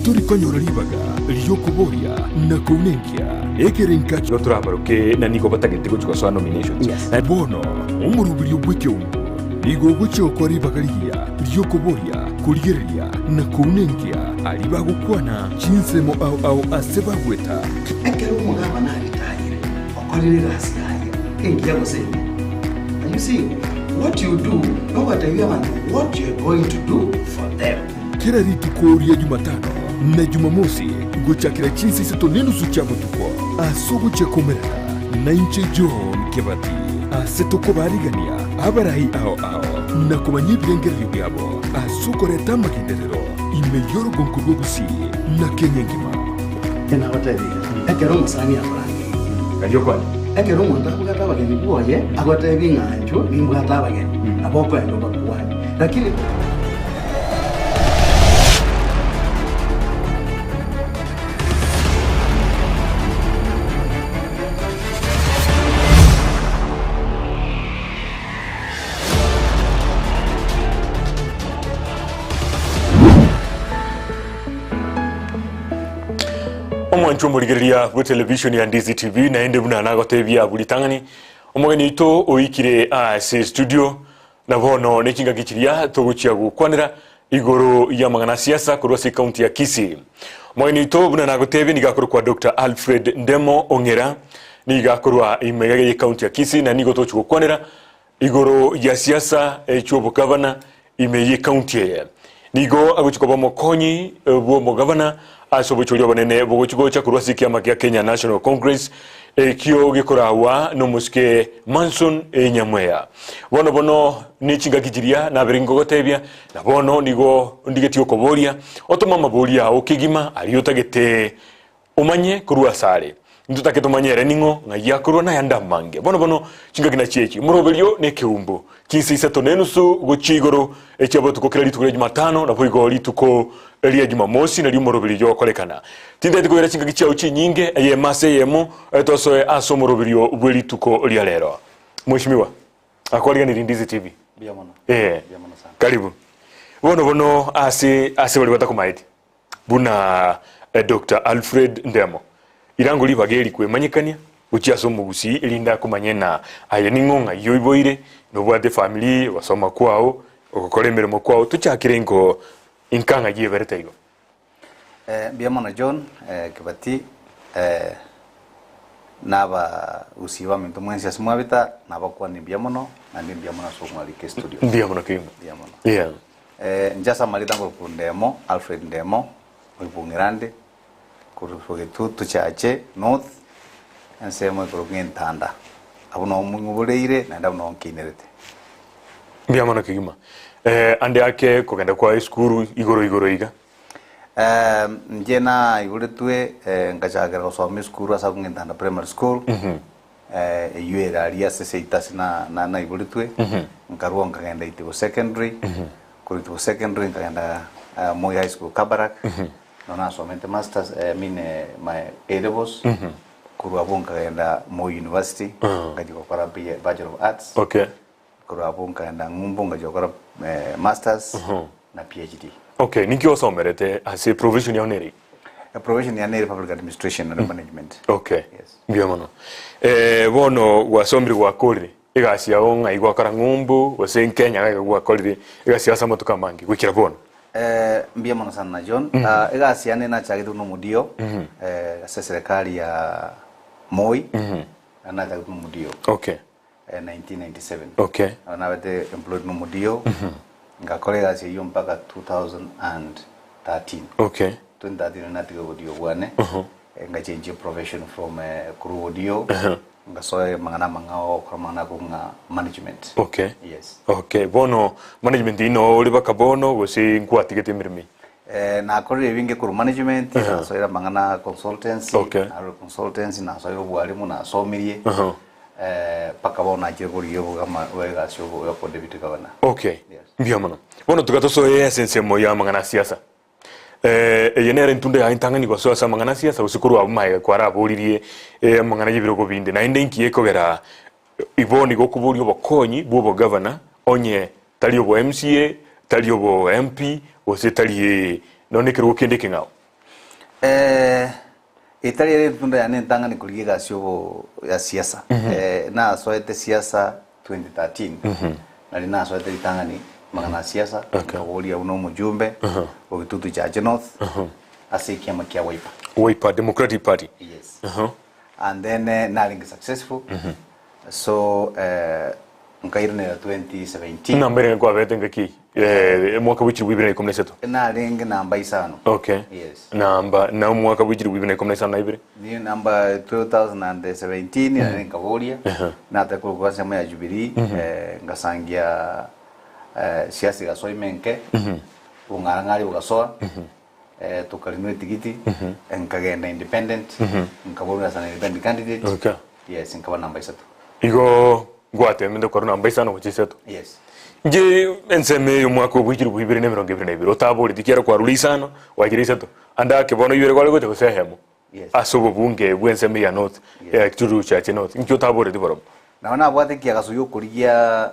turi konyora libaga liyokuboria na kunengia ekerenka turabaruke na niko batagete guchwa so nominations bono umurubiri Ekeumbu nigo gucho kwa libaga liyokuboria kurigeria na kunengia aliba gukwana chinsemo au aseba gweta Ekeumbu ngaba na ritayire okolire rasikaye kengia goseni. You see what you do, no what you want, what you're going to do for them. Kila rituko ya Jumatano na Jumamosi guchakira chinsi seto nenu suchabo tukwa asugu chekomerera na inche John Kebati aseto kobarigania abarahi ao na kumanyibirengeri byabo asuko reta makinderero imeyoro gonkugo gusi na Kenya ngima Tena watari ekero musani abarangi kanyo kwani ekero mwanda bugata bageni buoye agote binganjo bimbugata bageni aboko endo bakuwani lakini Omwanchu murigeria ku television ya Ndizi TV na ende buna nago tebia bulitangani omugeni ito oikire ase studio na bono nekinga gikiria toguchia gukwanira igoro ya magana siasa kurwasi county ya Kisii. Omugeni ito buna nago tebia nigakuru kwa Dr.Alfred Ndemo ongera nigakurwa imegege ya county ya Kisii na nigo tochu gukwanira igoro ya siasa echuo governor imeye county ya nigo aguchikoba mokonyi bo governor asobochoryo banene bogochigo cha kurwasi kiama kya Kenya National Congress kyo gikorawa no muske Manson Nyamweya bono ni chinga kijiria na beringo gotebia na bono nigo ndigetio koboria otoma maboria okigima aliyotagete umanye kurwa sare ndutake tomanyere ningo ngaya kurwa na yanda mange bono chinga kina chechi muroberio ne Ekeumbu kinsi seto nenusu gochigoro echabo tukokira litukure Jumatano na boigo lituko elia Jumamosi na liumoroberio kolekana tinde tiko era chinga kichao chi nyinge ye mase yemo toso aso moroberio bwelituko lia lero mheshimiwa akwaliga ni Ndizi TV biamono biamono sana karibu bono ase bali batakumaiti buna Dr.Alfred Ndemo irango libageri kwemanyikania uchiaso mugusi ilinda kumanyena aye ningonga yoiboire no bwate family basoma kwao okokoremere mo kwao tuchakirengo inkanga yeberetaigo biamono John Kebati naba usiwa minto mwensia simwabita naba kwa ni biamono na ni biamono so mwali ke studio biamono kimo biamono njasa malitango ku Ndemo Alfred Ndemo wibungirande kurufoge tuchache north ansemo kurugentanda abuno mungubuleire na ndabno nkinerete biamono kigima ande ake kugenda kwa skuru igoro iga njena ibuletwe ngachagera gusoma skuru asa kungentanda primary school yuera aria seseitas na ibuletwe nkarwa ngagenda itibo secondary kuritibo secondary ngagenda Moi High School Kabarak nona somente masters mine my A-levels kurwa bunga ngagenda Moi University ngajiko kora Bachelor of Arts kurwa bunga ngagenda Ngumbu ngajiko masters na PhD nikyo somerete ase provision ya neri provision ya neri public administration and management yes biamono bono wasomri wa kore igasia onga igwa kara Ngumbu wase Kenya gwa kore igasia sama tukamangi gwikira bono biamono sana John igasia nena chagitu no mudio serikali ya Moi na chagitu no mudio 1997 anawete employed no mudio ngakolega siyo mpaka 2013 2013 natiga audio bwane nga change profession from crew audio nga soe mangana mangao kramana kunga management yes bono management ino oliba kabono gosi nkwatigete mirimi na kore winge crew management na soe mangana consultancy na consultancy na soe bwalimu na somirie pakabona cheguriyo kama wega sio yo David Gavana biamono bono tukatoso essence mo ya mangana siasa yenere ntunde ya intangani kwa soa mangana siasa usikuru wa mai kwa raburirie mangana yibiro ko binde na inde nkiye kogera iboni go kuburi obokonyi bubo governor onye tali obo MCA tali obo MP ose tali none kero kende kingao itari ere tunda ya nentanga ni kuliga gasyo ya siasa na soete siasa 2013 na lina soete itanga ni magana siasa kawolia uno mujumbe ogitutu cha North asikia makia Wiper Democratic Party. Yes. And then naling successful. So nkairne 2017 nambere kwa vete ngaki mwaka wichiri wibire 17 naling namba isano. Okay. Yes. Namba na mwaka wichiri wibire 17 na ibire ni namba 2017 naling kawolia na takulwa sema ya Jubilee ngasangia siasa gasoimenke ungarangari ugasoa tukalimwe tikiti nkagenda independent nkabona sana independent candidate. Okay. Yes, nkaba namba 3 igo gwate mendo korona namba 5 kuchiseto. Yes. Je enseme mwaka wichiri wibire 22 otabori dikiera kwa rulisano wagiriseto anda kebono yure kwa gote kusehemo. Yes. Asobo bunge bwenseme ya North kituru cha North nkyo tabori diboro naona bwate kia gasuyo kuria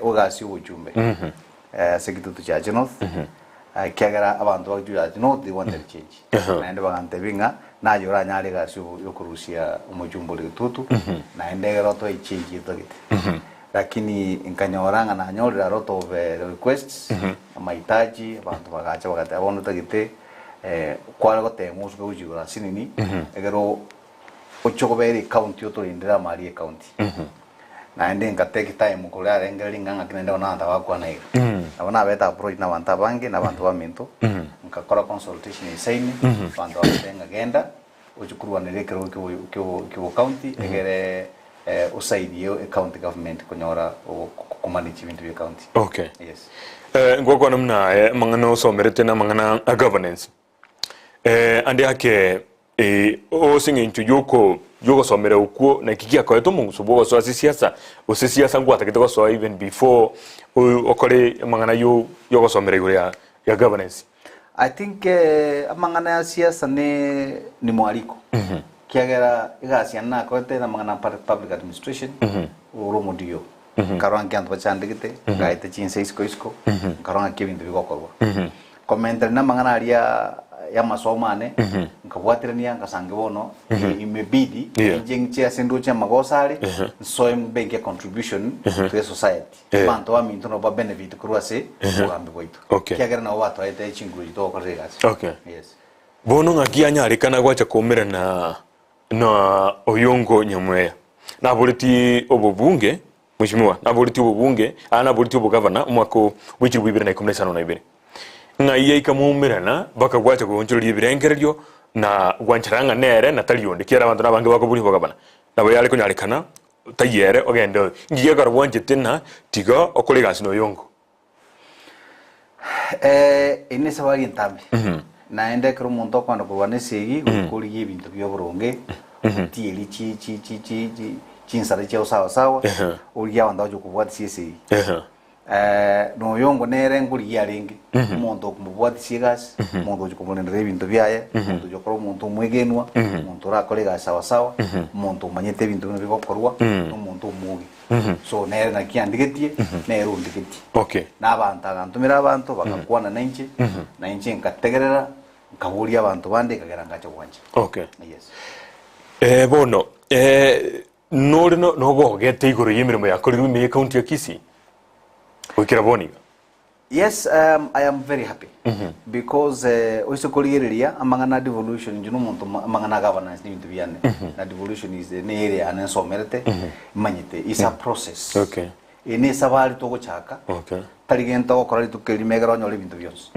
ogasi ubujumbe sekitutu cha North kiagera abantu bajuya North they want to change naende bagante binga na yora nyare gasi yokurusia umujumbe letutu naende geroto change itogite lakini inkanyoranga na nyorira lot of requests mahitaji abantu bagacha bagate abono togite kwara gote musu kujigura sinini egero ochokobere county otorindira mari county naende ngateke time kulia rengeri nganga kinenda ona anda wakwa na ira abana beta approach na banta bangi na bantu baminto ngakora consultation isaini bantu batenga genda uchukurwa nerekero kiwo county egere usaidio county government kunyora kumanage bintu bya county. Okay. Yes. Ngoko namna mangano somerete na mangana governance ande ake o singe into yoko somere ukuo na kikia kwa to mungu subo so siasa o siasa ngwata kitoko so even before okore mangana yoko somere ya governance. I think mangana ya siasa ni mwaliko kiagera igasiana kote na mangana public administration uromo dio karangi antu bachandikite gaite chinse isko karanga kibintu bigokorwa commentary na mangana aria ya masomane nkabwatirania ngasange bono imebidi jengche asendo cha magosari so mbenge contribution to the society bantu wa minto no ba benefit kurwase ugambe boito kiagera na watu aite chinguru to koregas. Okay. Yes. Bono ngakianya arikana gwacha komera na oyongo nyamweya na boliti obubunge mheshimiwa na boliti obubunge ana boliti obugavana mwako wichi wibira na 15 na ibere na iye ikamumirana baka gwacha gonjoro libirengeryo na gwancharanga nere na talionde kiera abantu nabange bakobuli bogabana nabo yale kunyarikana tayere ogende ngiye garwanje tena tiga okolega sino yongo ine sabari ntambi naende kero muntu kwanda kurwane segi ukuri ibintu byoburonge tieli chinsara chao sawa uri yawanda jo kubwati segi no yongo nere nguri yarengi muntu kumubwati sigas muntu jo kumulendera ibintu byaye muntu jo koro muntu mwegenwa muntu rakolega sawa muntu manyete ibintu bigokorwa no muntu mugi so nere nakiandigetie nere undigetie. Okay. N'abantu ntumira abantu bakakwana na inche nkategerera nkaburia abantu bande kagera ngacho kwanje. Okay. Yes. Bono no gogete igoro yemirimo yakorirwe me county ya Kisii ukira boniga. Yes, I am very happy because oiso koligereria amangana devolution juno muntu amangana governance ni bintu byane na devolution is the area anensomerete manyite is a process. Okay. Ine sabali to gochaka. Okay. Taligenta okora tukeli megero nyole bintu byose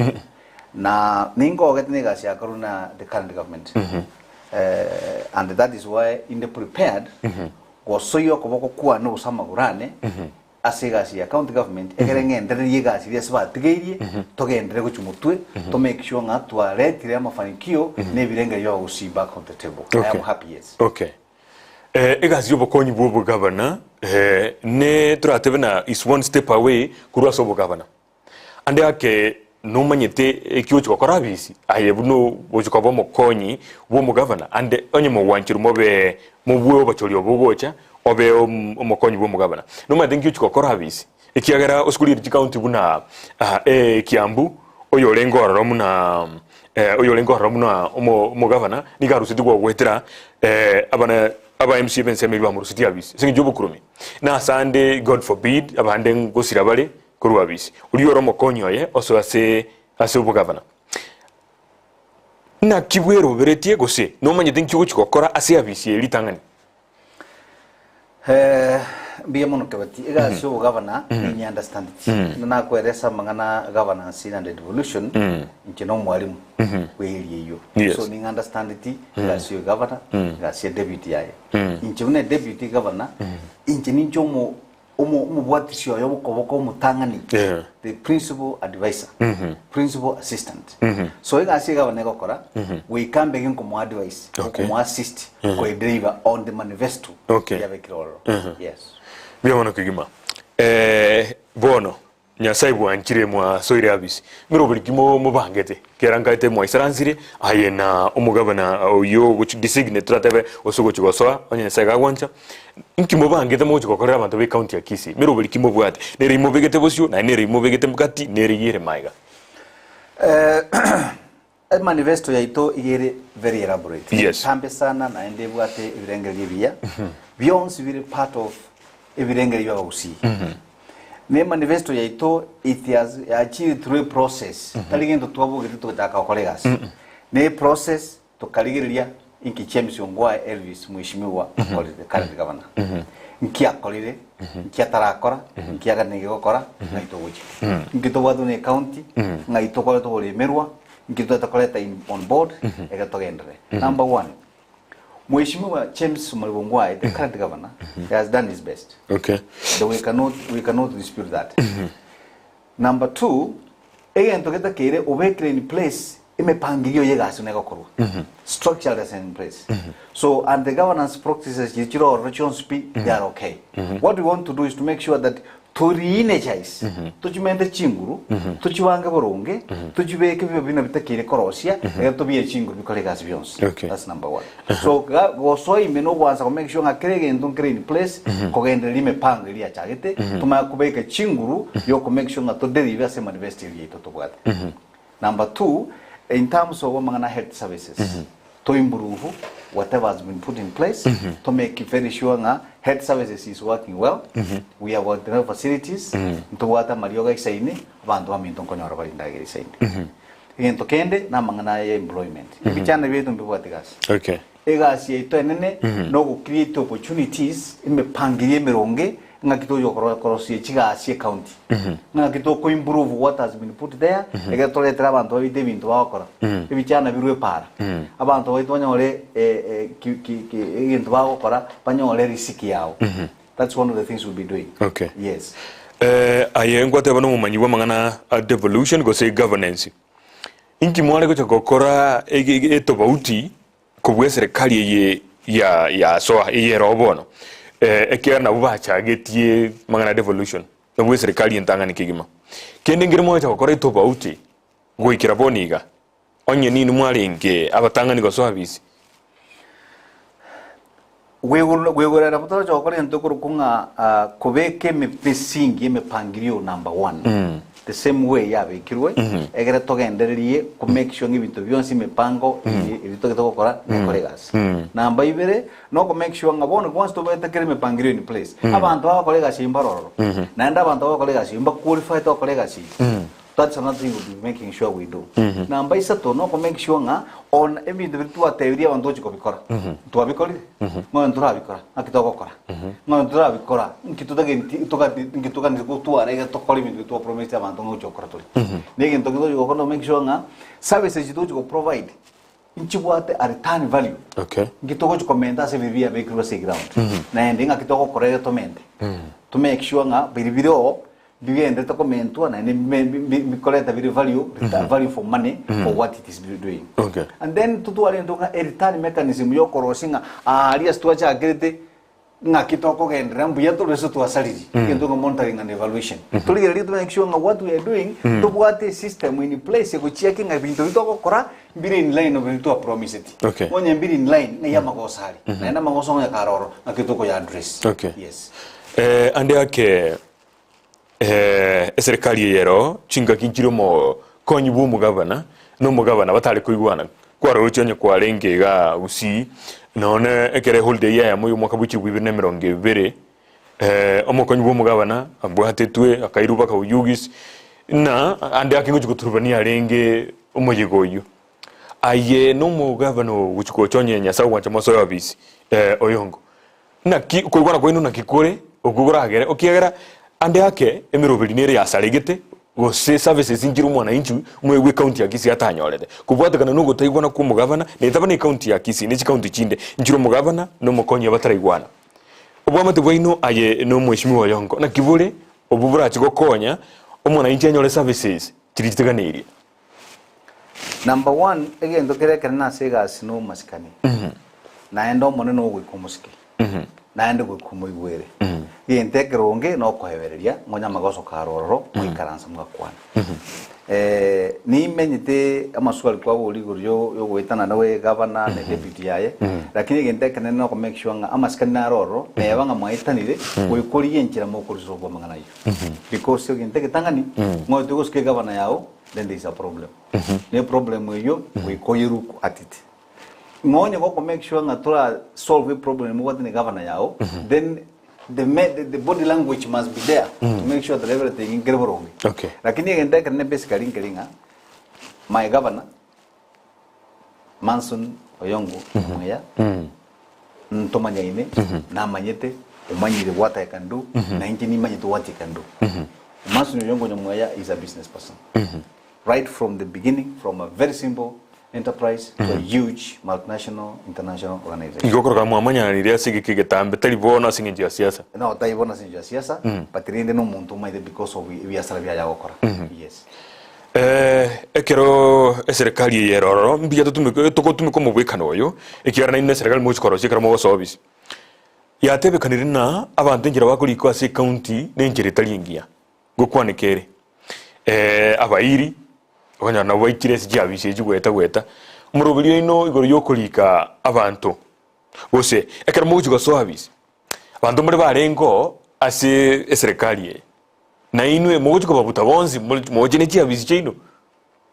na ningo getne gasia karuna the current government and that is why in the prepared gosoyo koboko kwa no samagurane asigasi ya county government egerengende yegasi ya sabatigeirie togendere guchumutwe to make sure nga twaretire amafanikio nebirenge yo usiba on the table. Okay. I am happy. Yes. Okay. Egasi yobokonyi bobo governor ne turatebena is one step away kurwa sobo governor ande ake no manyete ekyocho kokora bisi ayebuno bochuka bo mokonyi bo mu governor ande onye mo wanchiru mobe mubwe obachori obogocha obe omokonyi bo mu governor no madengi kyocho kokora bisi ekiagera oskuli county buna Ekeumbu oyo lengo aro muna uyo lengo ramuna omo governor ni garusiti gwo gwetera abana aba MC benseme ba murusiti abisi singi jobo kurumi na sande god forbid abande ngosira bale kuru abisi uri oromo konyo ye oso ase ubu governor na kibwero beretie gose no manye tinki gukikokora ase abisi elitangani biya mono kabati ega so governor ni understand it na kweresa mangana governance and devolution nkino mwalimu wehili yo so ni understand it ga so governor ga so deputy yaye nkine deputy governor nkini nchomo umu bwatisho yo bukoboko mutangani the principal advisor principal assistant so ega so governor gokora we can begin como advice como assist ko deliver on the manifesto ya bekiroro yes biamana kigima bono nyasai bwankire mwa soire abisi miro bulikimo mubangete kerangaite mwa isaransire ayena umugabana oyo which designate tratebe osogo chigosoa onye saga gwancha nkimo bangete mo chikokorera abantu be county ya Kisii miro bulikimo bwate nere mubegete bosyo na nere mubegete mukati nere yire maiga manifesto yaito igere very elaborate yes tambe sana na ende bwate ibirengere bya beyond very part of ibirengere bya usi ne manifesto yaito it has achieved through a process taligendo twabugete tutaka kolegas ne process tukaligiria inki chemisi ngwa Elvis mheshimiwa kwa current governor nkia kolire nkia tarakora nkia ganege gokora ngaito wuji ngito wadu ne county ngaito kwa to lemerwa ngito takoleta on board egatogendere number 1 Mheshimiwa James Malibongwa, the current governor, has done his best. Okay. So we cannot dispute that. Number 2, again to get the kere obekre in place, imepangilio yega sunega koru. Structure is in place. So and the governance practices yichiro region speak, they are okay. What we want to do is to make sure that to re-energize, tuchimende chinguru, tuchiwanga boronge, tuchibeke bina bitakire korosia, to be a chinguru because gas beyond. Okay. That's number 1. So go so imeno once to make sure nga krege ndon krege in place, kogende lime pang lia chagete, tuma kubeka chinguru, yo ko make sure nga to deliver se manifest yeto to bwat. Number 2, in terms of mangana health services, to improve whatever has been put in place to make it very sure nga health services is working well. We have the facilities to water marioga isaini abantu baminto konyora bali ndagiri isaini ngento kende na mangana ya employment ibichana byetu mbibwatigas okay egasi yeto enene no go create opportunities imepangirie mironge ngakito yo korosie chigasi county ngakito ko improve what has been put there egatole abantu babide bintu bakora ibichana birwe para abantu bayitonyore kintu bakora banyore risiki yao. That's one of the things we'll be doing. Okay. Yes. Ayengo te bano mumanyi wa mangana devolution go say governance inki mwale ko gokora etobauti ko bwe serikali ya so ye robono ekera na bubacha getie mangana devolution na bwe serikali entangani kigima kende ngire mo cha gokora etobauti go ikira boniga onye nini mwale nge abatangani go so abisi wegora rapotoro chokore ntokoro kunga kubeke mesingi mepangilio number 1 the same way yabe kirwe egere togendererie ku make sure ibintu byonsi mepango ibito gitokora nekolegas number 2 no ku make sure ngabone once to beta kere mepangilio in place abantu bakolegas imbaroro naenda abantu bakolegas imba qualify to kolegas. That's another thing we'll be making sure we do. Number 3 no ko make sure nga on every tua teoria wanto chiko bikora. Tua bikori? Ngo ntura bikora. Akitoko kora. Ngo ntura bikora. Nkituta genti nkituka ndiko tua rega to koli mi tua promise abantu ngo chokora tuli. Nege ntoko chiko kono make sure nga services to chiko provide inchibuate a return value. Okay. Nkitoko chiko menda se vivia be cross ground. Na endinga kitoko korega to mente. To make sure nga biribiro bigende to commentua na mi collect the value value for money for what it is doing. Okay. And then to do a return mechanism yo korosinga alias to acha agrete nga kitoko gendra mbuya to reso to asaliri kendo monitoring and evaluation to really to make sure what we are doing to what a system in place go checking ibintu bitoko kora biri in line of to promise it. Okay. Onye biri in line na yamagosali na magoso ya karoro na kitoko ya address. Okay. Yes. Ande yake serikali yero chinga kinchiro mo konyibu mugavana no mugabana batari kuigwana kwa rocho nye kwa renge ga usi none ekere holiday ya mu mwaka buchi 2022 omokonyi bo mugabana abwatetwe akairuba ka uyugis na ande akinguchi kuturubania renge omoyigoyo aye no mugabana guchiko chonye nya sawa cha moso yabisi oyongo na kuigwana kwenu na kikore ogugura agere okiagera ande ake emirobelinere ya saregete gose services injiru mwana inchu mwe county ya Kisii atanyorete kubwata kana nugo taigwana ku mugabana ne tabane county ya Kisii ne county chinde injiru mugabana no mukonye bataraigwana obwamate bwaino aye no mweshimiwa yongo na kibure obubura chigokonya omwana inchi anyore services tiriteganirie. Number 1 again dokere kana sega sino masikani na endo mone no gwikumusiki na endo gwikumuigwere yentekeronge no kwebereria ngonya magoso karororo mwikaransa mwakwana ni menyite amaswali kwa buri guryo yo gwetana nawe governor na deputy yaye lakini yentekene no make sure nga amasikani na roro nebanga mwayitanire gwikuriye nkira mo kurizo bwo mangana yo because yenteke tangani ngoto goske governor yao then there is a problem ne problem yo gwikoyiru atiti ngonye go make sure nga tora solve a problem what the governor yao then the body language must be there to make sure that everything is wrong. Okay. Lakini ngenda kana basically ngelinga my governor Manson Oyongo mweya ntomanya ine na manyete umanyire what I can do na injini manyete what I can do. Manson Oyongo mweya is a business person. Right from the beginning, from a very simple enterprise to a huge multinational international organization. Igokoro kama amanya niria sigikige tambe talibona singinjia siasa. No, talibona singinjia siasa, patirinde no muntu maide because of we asarabia ya gokora. Yes. Ekero serikali yeroro mbia tutume komo bwekano yo ekirana ine serikali mu chikoro chikara mo service. Yatebe kanirina abantu ngira bakuri kwa se county nenjere talingia. Gokwanekere. Abairi wanya na waitire sija biseji gweta umurobiri ino igoro yokulika abantu bose ekera muju go service abantu muri barengo ase serikali na inwe muju go babuta bonzi moje ne tia bizicino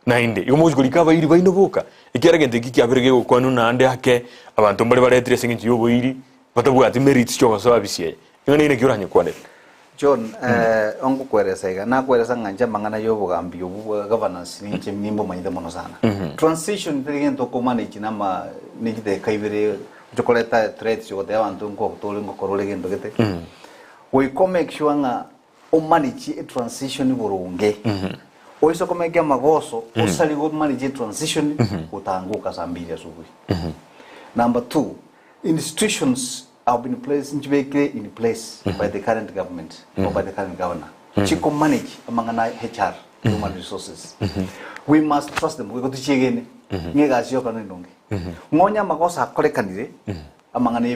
na inde igo muju kulika abairi baino boka ekera gente kikyabirege kwanu na ande hake abantu muri baretire singi yobo iri batabuga ati merits cyo service ye ngene ine kiranye kwane John, ongo kweresa iga na kweresa nganja mangana yobo gambi yobo governance ninche nimbo manyida mono sana. Transition tegento ko manage nama nijide kaibere chocolate threats yo te abantu ngo tole ngo korole gendo gete. We ko make sure nga o manage a transition burunge. O iso ko make magoso o sali go manage transition utanguka sambili asubuhi. Number 2, institutions have been placed in place by the current government or by the current governor. Chiko manage amangana HR, human resources. We must trust them. We go to chegene. Ngega sio kana ndonge. Ngonya makosa akole kanire amangana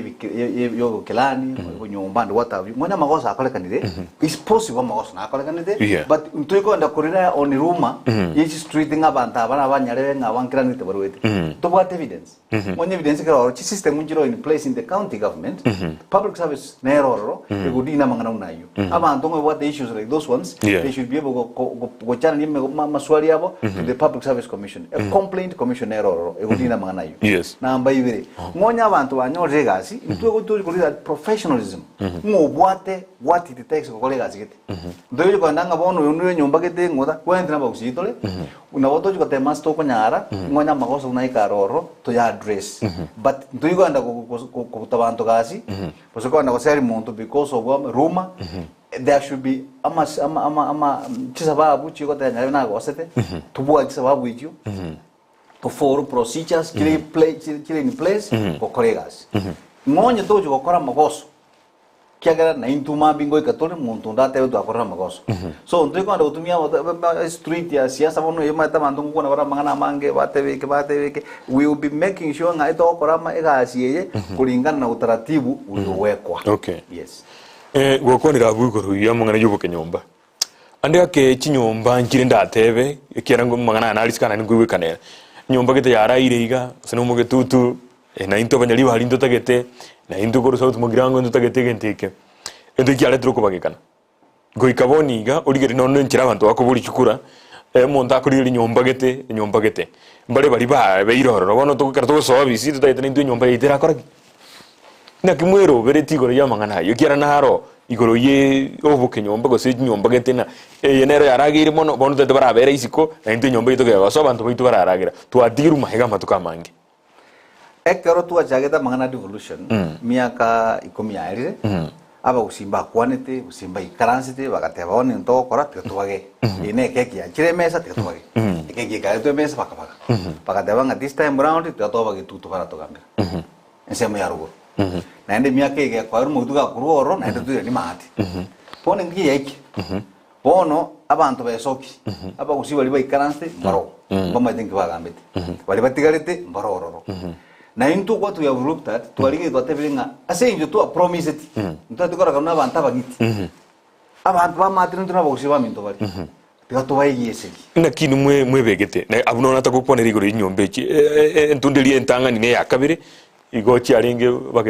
yo kelani ko nyomba ndo what have you. Ngonya makosa akole kanire. It's possible makosa na akole kanire but ntuiko nda korina on rumor yechi street ngabanta abana banyare ngabankira nite barwete. To what evidence? Ngonya evidence kero chi system njiro in place in the county government. Public service neroro egudina mangana unayo. Abantu ngo what the issues like those ones they should be able go chana nime maswali yabo to the public service commission. A complaint commission neroro egudina mangana yo. Yes. Na ambayibere. Ngonya abantu banyo regasi ntuiko tuli kulira professionalism. Ngobwate what it takes ko legasi gete. Ndoyo ko ndanga bono yunu nyomba gete ngoda kwenda na bagusitole. Una boto ko te masto ko nyara ngonya makosa unai karoro to ya address. But ntuiko nda ko tabanto gasi. Poso ko nda ko seri monto because of rumor. There should be ama chisababu chiko te nyara na gosete. Tubuwa chisababu ijo. To follow procedures kile in place ko kolegas ngonye tojo gukora magoso kiagara na intuma bingo ikatore muntu ndate wetu akora magoso so ndiko ndo utumia street ya siasa bono yema tabantu ngona bara mangana mange batebeke we will be making sure nga ito okora ma egasiye kulingana na utaratibu uliowekwa. Okay. Yes. Gwokonira bugoro ya mangana yubuke nyomba ande ake chinyomba nkire ndatebe kirango mangana analisikana ngwiwe kanera nyomba gete yara ireiga sino mugetutu na into banyali bali ndo tagete na into ko sautu mugirango ndo tagete gentike endo kyale troko bagekana goikaboniga oligere no nkira abantu bakoburi chukura muntu akuriri nyomba gete mbare bari ba beiroro bono tukara tugosoa bisi tutaite n'intu nyomba itera koraki na kimwero bereti igoro ya mangana yo kiara naro igoro ye obuke nyomba gose nyomba gete na yenero yaragire mono bono tete barabera isiko na intu nyomba itoke baso abantu baitu bararagira twatigiru mahega matuka mangi ekero twachageta mangana devolution miaka 10 yairire aba gusimba kwanete gusimba ikaransite bagateba one nto kora twage ine keki ya chiremesa twage keki ka eto mesa baka bagateba nga this time round twatoba gitutu para togambira ensemo ya rugo naende miaka ige kwa rumo duga kuruoro naende tuye ni mahati pone ngi yeki bono abantu besoki aba gusiba liba ikaransite mbaro bama think bagambite bali batigarite mbaro ororo na into what we have looked at twalige twatebiringa ase injo to promise it ntatikora kana abantu abagiti abantu bamatira ntuna bagusiba minto bari tigato bayiyese na kinu mwe begete na abunona takuponera igoro inyombe entundeli entanga ni ya kabiri igochi aringe